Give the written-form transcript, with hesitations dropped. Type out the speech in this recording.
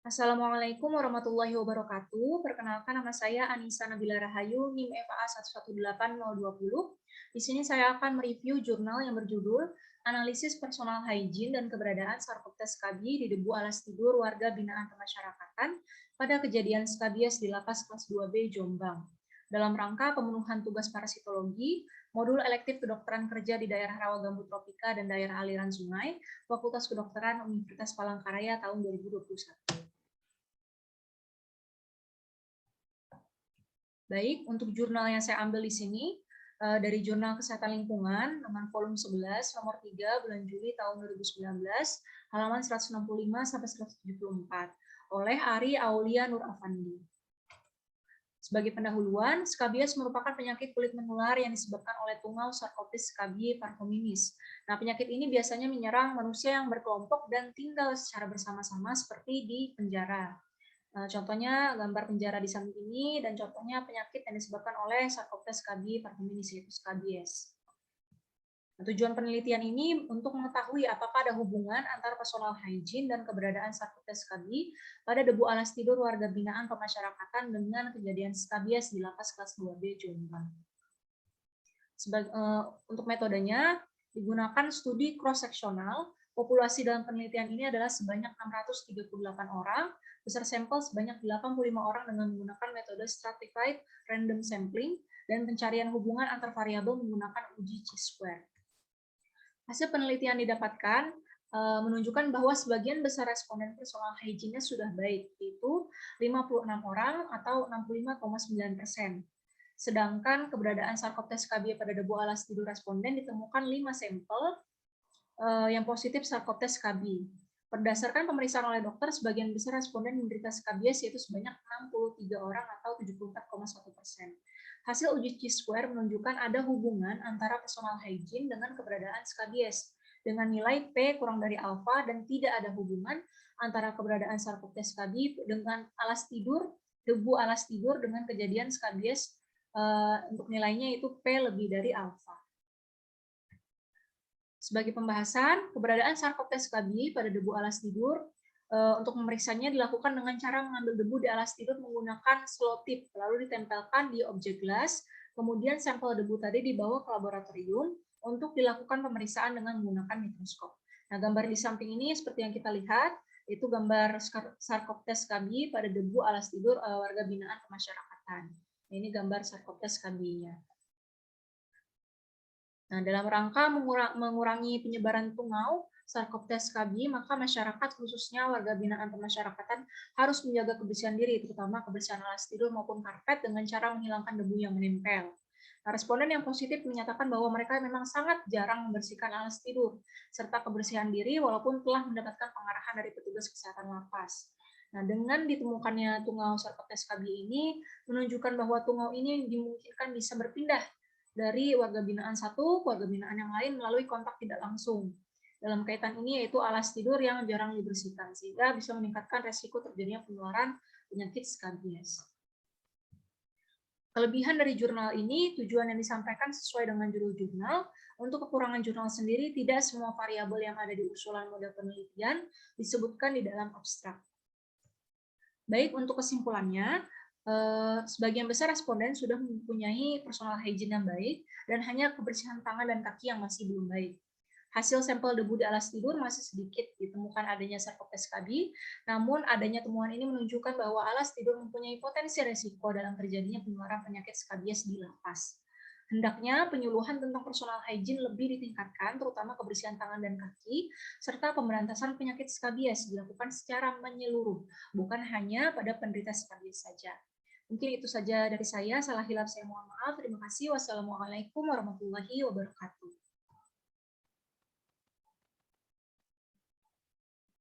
Assalamualaikum warahmatullahi wabarakatuh. Perkenalkan nama saya Anissa Nabila Rahayu, NIM FAA 118020. Di sini saya akan mereview jurnal yang berjudul Analisis Personal Hygiene dan Keberadaan Sarkoptes Skabi di Debu Alas Tidur Warga Binaan Pemasyarakatan pada kejadian skabies di Lapas Kelas 2B Jombang. Dalam rangka pemenuhan tugas parasitologi, modul elektif kedokteran kerja di daerah rawa gambut tropika dan daerah aliran sungai, Fakultas Kedokteran Universitas Palangkaraya tahun 2021. Baik, untuk jurnal yang saya ambil di sini, dari Jurnal Kesehatan Lingkungan, dengan volume 11, nomor 3, bulan Juli tahun 2019, halaman 165-174, oleh Ari Aulia Nur Afandi. Sebagai pendahuluan, skabies merupakan penyakit kulit menular yang disebabkan oleh tungau Sarcoptes scabiei parvominis. Nah, penyakit ini biasanya menyerang manusia yang berkelompok dan tinggal secara bersama-sama seperti di penjara. Contohnya gambar penjara di samping ini, dan contohnya penyakit yang disebabkan oleh Sarcoptes scabiei parvominis, yaitu skabies. Tujuan penelitian ini untuk mengetahui apakah ada hubungan antara personal hygiene dan keberadaan Sarcoptes scabiei pada debu alas tidur warga binaan pemasyarakatan dengan kejadian skabies di Lapas Kelas 2B Jombang. Untuk metodenya, digunakan studi cross-seksional. Populasi dalam penelitian ini adalah sebanyak 638 orang, besar sampel sebanyak 85 orang dengan menggunakan metode stratified random sampling, dan pencarian hubungan antar variabel menggunakan uji chi-square. Hasil penelitian didapatkan menunjukkan bahwa sebagian besar responden personal hygiene-nya sudah baik, yaitu 56 orang atau 65,9%. Sedangkan keberadaan Sarcoptes scabiei pada debu alas tidur responden ditemukan 5 sampel yang positif Sarcoptes scabiei. Berdasarkan pemeriksaan oleh dokter, sebagian besar responden menderita skabies, yaitu sebanyak 63 orang atau 74,1%. Hasil uji chi-square menunjukkan ada hubungan antara personal hygiene dengan keberadaan skabies, dengan nilai P kurang dari alfa, dan tidak ada hubungan antara keberadaan Sarcoptes scabiei dengan alas tidur, debu alas tidur dengan kejadian skabies. Untuk nilainya itu P lebih dari alfa. Sebagai pembahasan, keberadaan Sarcoptes scabiei pada debu alas tidur, untuk memeriksanya dilakukan dengan cara mengambil debu di alas tidur menggunakan slow tip, lalu ditempelkan di objek gelas, kemudian sampel debu tadi dibawa ke laboratorium untuk dilakukan pemeriksaan dengan menggunakan mikroskop. Nah, gambar di samping ini seperti yang kita lihat, itu gambar Sarcoptes scabiei pada debu alas tidur warga binaan pemasyarakatan. Ini gambar Sarcoptes scabiei-nya. Nah, dalam rangka mengurangi penyebaran tungau Sarcoptes scabiei, maka masyarakat, khususnya warga binaan pemasyarakatan, harus menjaga kebersihan diri, terutama kebersihan alas tidur maupun karpet, dengan cara menghilangkan debu yang menempel. Nah, responden yang positif menyatakan bahwa mereka memang sangat jarang membersihkan alas tidur, serta kebersihan diri walaupun telah mendapatkan pengarahan dari petugas kesehatan lapas. Nah, dengan ditemukannya tungau Sarcoptes scabiei ini menunjukkan bahwa tungau ini dimungkinkan bisa berpindah dari warga binaan satu ke warga binaan yang lain melalui kontak tidak langsung. Dalam kaitan ini yaitu alas tidur yang jarang dibersihkan, sehingga bisa meningkatkan resiko terjadinya penularan penyakit skabies. Kelebihan dari jurnal ini, tujuan yang disampaikan sesuai dengan judul jurnal. Untuk kekurangan jurnal sendiri, tidak semua variabel yang ada di usulan model penelitian disebutkan di dalam abstrak. Baik, untuk kesimpulannya, sebagian besar responden sudah mempunyai personal hygiene yang baik, dan hanya kebersihan tangan dan kaki yang masih belum baik. Hasil sampel debu di alas tidur masih sedikit ditemukan adanya Sarcoptes scabiei, namun adanya temuan ini menunjukkan bahwa alas tidur mempunyai potensi resiko dalam terjadinya penularan penyakit skabies di lapas. Hendaknya penyuluhan tentang personal hygiene lebih ditingkatkan, terutama kebersihan tangan dan kaki, serta pemberantasan penyakit skabies dilakukan secara menyeluruh, bukan hanya pada penderita skabies saja. Mungkin itu saja dari saya. Salah hilaf saya mohon maaf. Terima kasih. Wassalamualaikum warahmatullahi wabarakatuh.